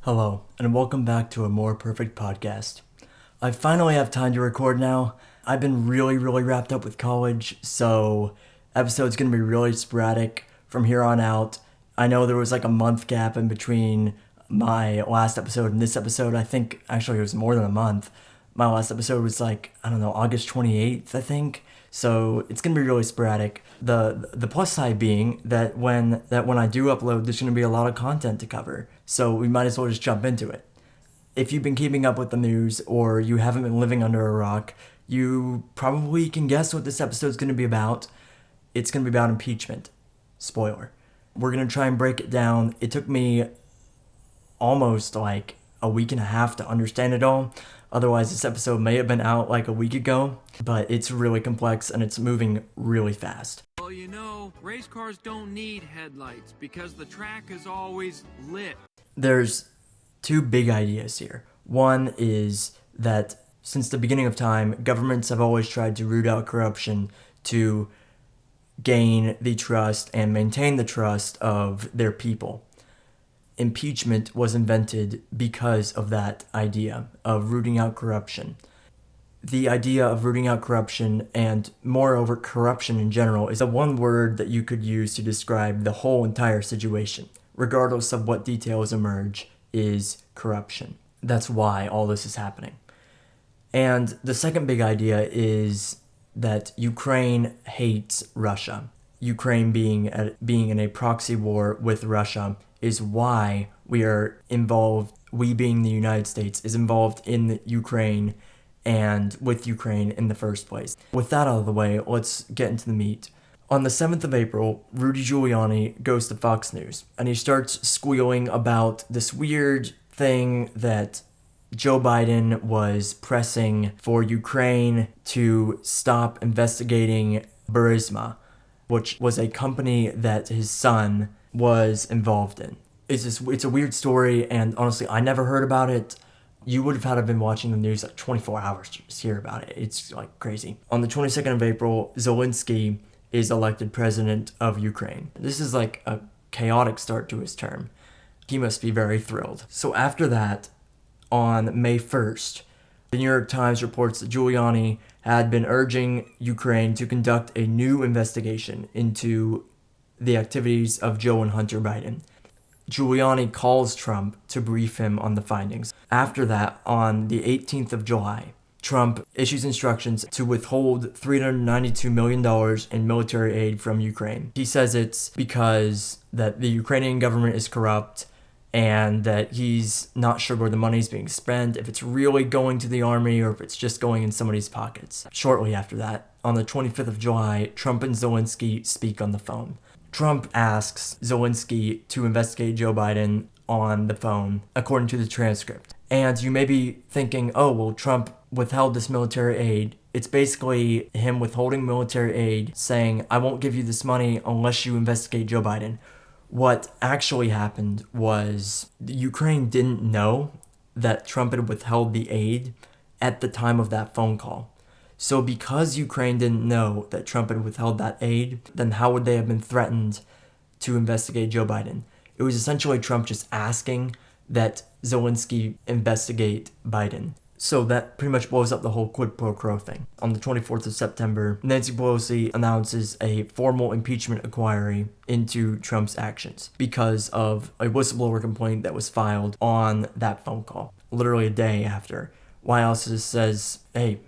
Hello, and welcome back to a More Perfect podcast. I finally have time to record now. I've been really wrapped up with college, so episode's going to be really sporadic from here on out. I know there was like a month gap in between my last episode and this episode. I think actually it was more than a month. My last episode was August 28th, I think. So it's gonna be really sporadic. The plus side being that when I do upload, there's gonna be a lot of content to cover. So we might as well just jump into it. If you've been keeping up with the news or you haven't been living under a rock, you probably can guess what this episode's gonna be about. It's gonna be about impeachment. Spoiler. We're gonna try and break it down. It took me almost like a week and a half to understand it all. Otherwise, this episode may have been out like a week ago, but it's really complex and it's moving really fast. Well, you know, race cars don't need headlights because the track is always lit. There's two big ideas here. One is that since the beginning of time, governments have always tried to root out corruption to gain the trust and maintain the trust of their people. Impeachment was invented because of that idea of rooting out corruption. The idea of rooting out corruption, and moreover corruption in general, is the one word that you could use to describe the whole entire situation, regardless of what details emerge, is corruption. That's why all this is happening. And the second big idea is that Ukraine hates Russia. Ukraine being in a proxy war with Russia is why we are involved, we being the United States, is involved in Ukraine and with Ukraine in the first place. With that out of the way, let's get into the meat. On the 7th of April, Rudy Giulianni goes to Fox News and he starts squealing about this weird thing that Joe Biden was pressing for Ukraine to stop investigating Burisma, which was a company that his son was involved in. It's a weird story, and honestly, I never heard about it. You would have had to have been watching the news like 24 hours to just hear about it. It's like crazy. On the 22nd of April, Zelensky is elected president of Ukraine. This is like a chaotic start to his term. He must be very thrilled. So after that, on May 1st, the New York Times reports that Giuliani had been urging Ukraine to conduct a new investigation into the activities of Joe and Hunter Biden. Giuliani calls Trump to brief him on the findings. After that, on the 18th of July, Trump issues instructions to withhold $392 million in military aid from Ukraine. He says it's because that the Ukrainian government is corrupt and that he's not sure where the money's being spent, if it's really going to the army or if it's just going in somebody's pockets. Shortly after that, on the 25th of July, Trump and Zelensky speak on the phone. Trump asks Zelensky to investigate Joe Biden on the phone, according to the transcript. And you may be thinking, oh, well, Trump withheld this military aid. It's basically him withholding military aid, saying, I won't give you this money unless you investigate Joe Biden. What actually happened was Ukraine didn't know that Trump had withheld the aid at the time of that phone call. So because Ukraine didn't know that Trump had withheld that aid, then how would they have been threatened to investigate Joe Biden? It was essentially Trump just asking that Zelensky investigate Biden. So that pretty much blows up the whole quid pro quo thing. On the 24th of September, Nancy Pelosi announces a formal impeachment inquiry into Trump's actions because of a whistleblower complaint that was filed on that phone call, literally a day after. White House just says, hey,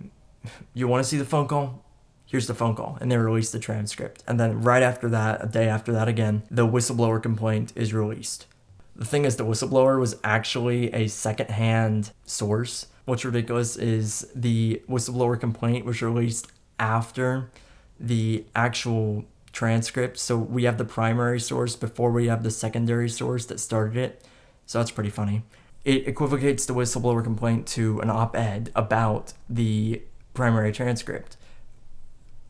you want to see the phone call? Here's the phone call. And they release the transcript. And then right after that, a day after that again, the whistleblower complaint is released. The thing is, the whistleblower was actually a secondhand source. What's ridiculous is the whistleblower complaint was released after the actual transcript. So we have the primary source before we have the secondary source that started it. So that's pretty funny. It equivocates the whistleblower complaint to an op-ed about the primary transcript.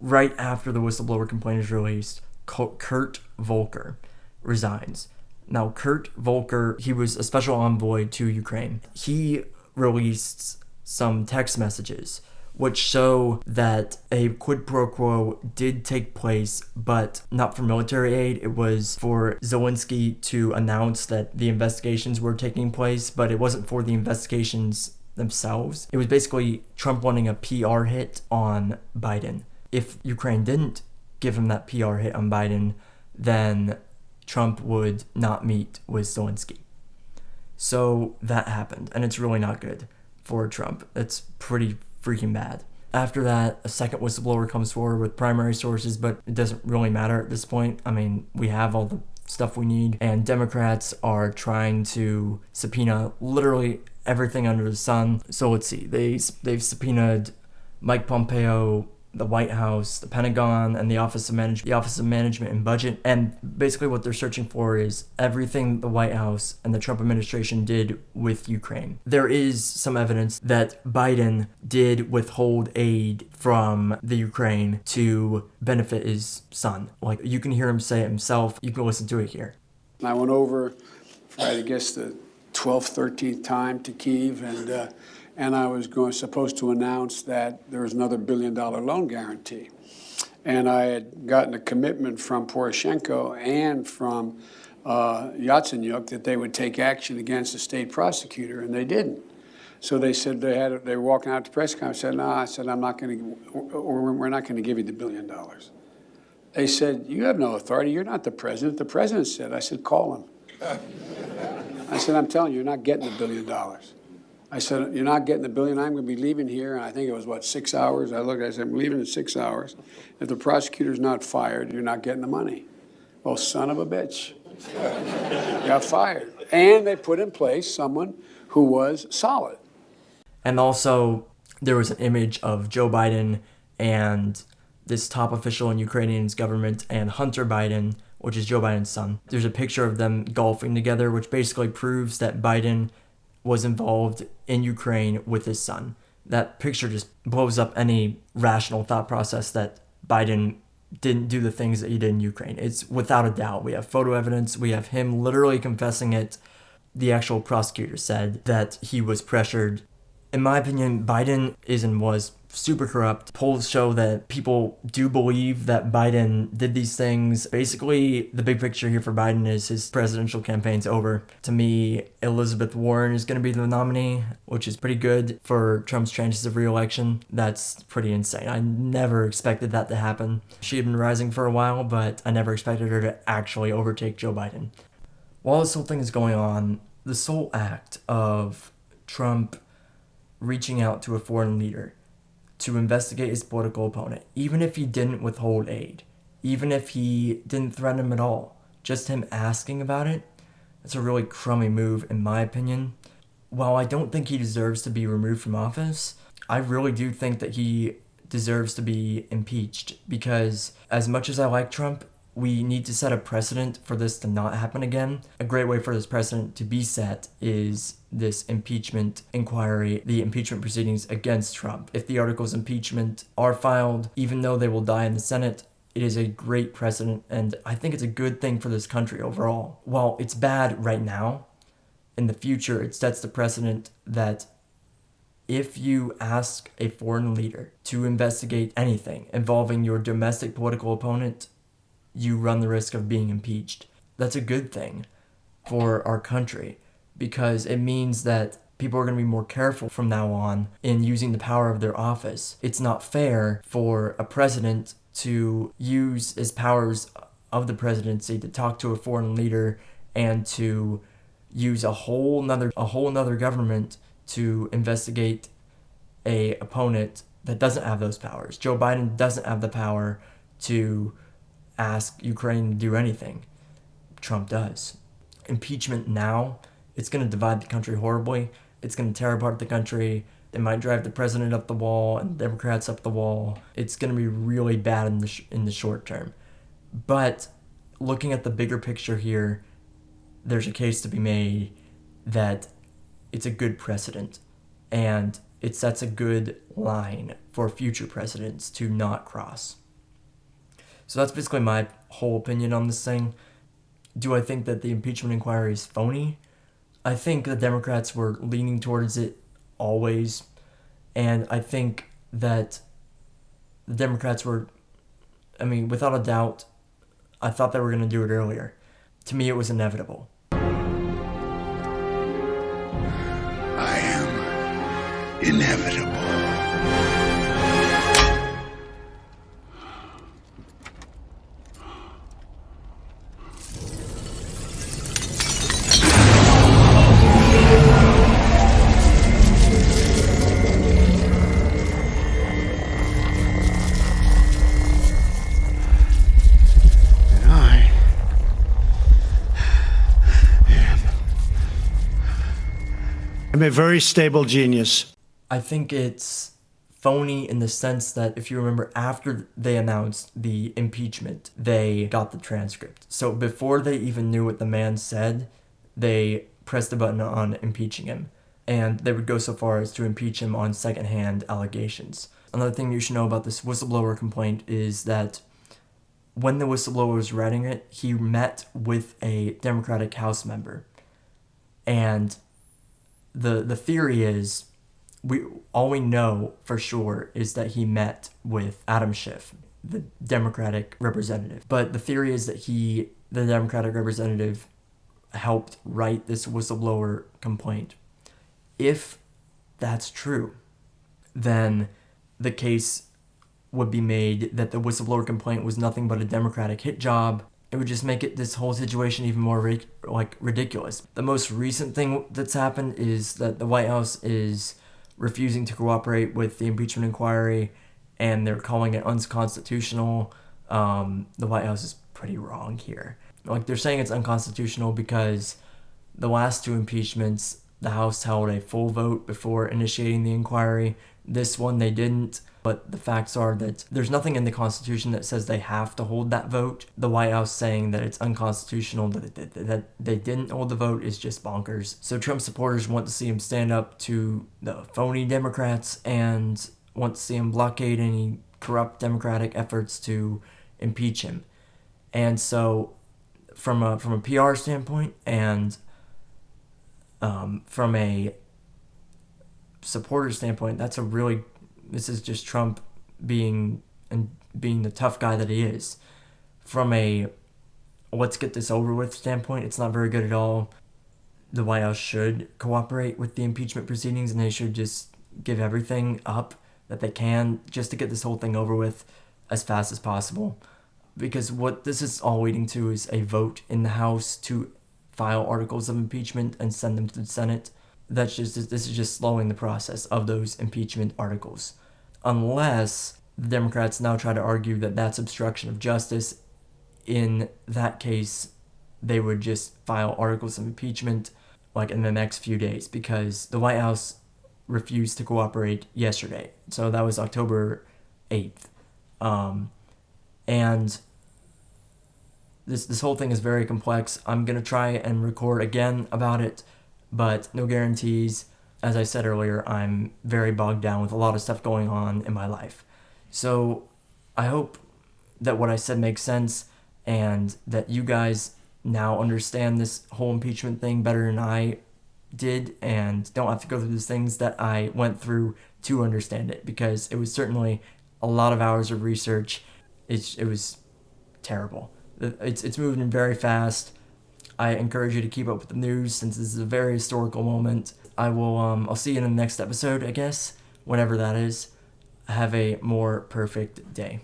Right after the whistleblower complaint is released, Kurt Volker resigns. Now, Kurt Volker, he was a special envoy to Ukraine. He released some text messages which show that a quid pro quo did take place, but not for military aid. It was for Zelensky to announce that the investigations were taking place, but it wasn't for the investigations themselves. It was basically Trump wanting a PR hit on Biden. If Ukraine didn't give him that PR hit on Biden, then Trump would not meet with Zelensky. So that happened, and it's really not good for Trump. It's pretty freaking bad. After that, a second whistleblower comes forward with primary sources, but it doesn't really matter at this point. I mean, we have all the stuff we need, and Democrats are trying to subpoena literally everything under the sun. So let's see, they've subpoenaed Mike Pompeo, the White House, the Pentagon, and the Office of Management and Budget. And basically what they're searching for is everything the White House and the Trump administration did with Ukraine. There is some evidence that Biden did withhold aid from the Ukraine to benefit his son. Like, you can hear him say it himself. You can listen to it here. I went over for, I guess, the 12th, 13th time to Kyiv, and I was supposed to announce that there was another $1 billion loan guarantee. And I had gotten a commitment from Poroshenko and from Yatsenyuk that they would take action against the state prosecutor, and they didn't. So they said they were walking out to press conference. I said, no, I said, we're not going to give you the $1 billion. They said, you have no authority. You're not the president. The president said. I said, call him. I said, I'm telling you, you're not getting the $1 billion. I said, you're not getting the $1 billion. I'm going to be leaving here. And I think it was, 6 hours? I said, I'm leaving in 6 hours. If the prosecutor's not fired, you're not getting the money. Well, son of a bitch. Got fired. And they put in place someone who was solid. And also, there was an image of Joe Biden and this top official in Ukrainian's government and Hunter Biden, which is Joe Biden's son. There's a picture of them golfing together, which basically proves that Biden was involved in Ukraine with his son. That picture just blows up any rational thought process that Biden didn't do the things that he did in Ukraine. It's without a doubt. We have photo evidence. We have him literally confessing it. The actual prosecutor said that he was pressured. In my opinion, Biden is and was super corrupt. Polls show that people do believe that Biden did these things. Basically, the big picture here for Biden is his presidential campaign's over. To me, Elizabeth Warren is going to be the nominee, which is pretty good for Trump's chances of re-election. That's pretty insane. I never expected that to happen. She had been rising for a while, but I never expected her to actually overtake Joe Biden. While this whole thing is going on, the sole act of Trump reaching out to a foreign leader to investigate his political opponent, even if he didn't withhold aid, even if he didn't threaten him at all, just him asking about it, that's a really crummy move in my opinion. While I don't think he deserves to be removed from office, I really do think that he deserves to be impeached, because as much as I like Trump, we need to set a precedent for this to not happen again. A great way for this precedent to be set is this impeachment inquiry, the impeachment proceedings against Trump. If the articles of impeachment are filed, even though they will die in the Senate, it is a great precedent, and I think it's a good thing for this country overall. While it's bad right now, in the future, it sets the precedent that if you ask a foreign leader to investigate anything involving your domestic political opponent, you run the risk of being impeached. That's a good thing for our country, because it means that people are going to be more careful from now on in using the power of their office. It's not fair for a president to use his powers of the presidency to talk to a foreign leader and to use a whole nother government to investigate a opponent that doesn't have those powers. Joe Biden doesn't have the power to ask Ukraine to do anything. Trump does. Impeachment now, it's going to divide the country horribly. It's going to tear apart the country. It might drive the president up the wall and Democrats up the wall. It's going to be really bad in the short term. But looking at the bigger picture here, there's a case to be made that it's a good precedent, and it sets a good line for future presidents to not cross. So that's basically my whole opinion on this thing. Do I think that the impeachment inquiry is phony? I think the Democrats were leaning towards it always, and I think that the Democrats were, I mean, without a doubt, I thought they were going to do it earlier. To me, it was inevitable. I am inevitable. I'm a very stable genius. I think it's phony in the sense that, if you remember, after they announced the impeachment, they got the transcript. So before they even knew what the man said, they pressed the button on impeaching him. And they would go so far as to impeach him on secondhand allegations. Another thing you should know about this whistleblower complaint is that when the whistleblower was writing it, he met with a Democratic House member. And the theory is, all we know for sure is that he met with Adam Schiff, the Democratic representative. But the theory is that the Democratic representative, helped write this whistleblower complaint. If that's true, then the case would be made that the whistleblower complaint was nothing but a Democratic hit job. It would just make this whole situation even more ridiculous. The most recent thing that's happened is that the White House is refusing to cooperate with the impeachment inquiry, and they're calling it unconstitutional. The White House is pretty wrong here. They're saying it's unconstitutional because the last two impeachments, the House held a full vote before initiating the inquiry. This one they didn't. But the facts are that there's nothing in the Constitution that says they have to hold that vote. The White House saying that it's unconstitutional, that they didn't hold the vote, is just bonkers. So Trump supporters want to see him stand up to the phony Democrats and want to see him blockade any corrupt Democratic efforts to impeach him. And so from a PR standpoint and from a supporter standpoint, this is just Trump being the tough guy that he is. From a let's get this over with standpoint, it's not very good at all. The White House should cooperate with the impeachment proceedings, and they should just give everything up that they can just to get this whole thing over with as fast as possible. Because what this is all leading to is a vote in the House to file articles of impeachment and send them to the Senate. This is just slowing the process of those impeachment articles. Unless the Democrats now try to argue that that's obstruction of justice. In that case, they would just file articles of impeachment in the next few days, because the White House refused to cooperate yesterday. So that was October 8th. And this whole thing is very complex. I'm going to try and record again about it, but no guarantees. As I said earlier, I'm very bogged down with a lot of stuff going on in my life. So I hope that what I said makes sense, and that you guys now understand this whole impeachment thing better than I did, and don't have to go through these things that I went through to understand it, because it was certainly a lot of hours of research. It was terrible. It's moving very fast. I encourage you to keep up with the news, since this is a very historical moment. I'll see you in the next episode, I guess, whenever that is. Have a more perfect day.